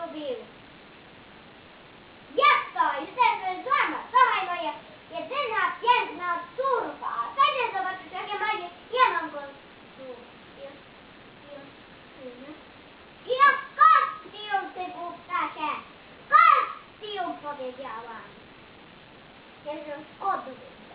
zrobił. Jak to? Jestem złama. Słuchaj, moja jedyna piękna córka. Fajnie zobaczyć, jakie ma ja mam go tu. I no kostium, ty głuptasie. Kostium powiedziałam. Jestem odbyt.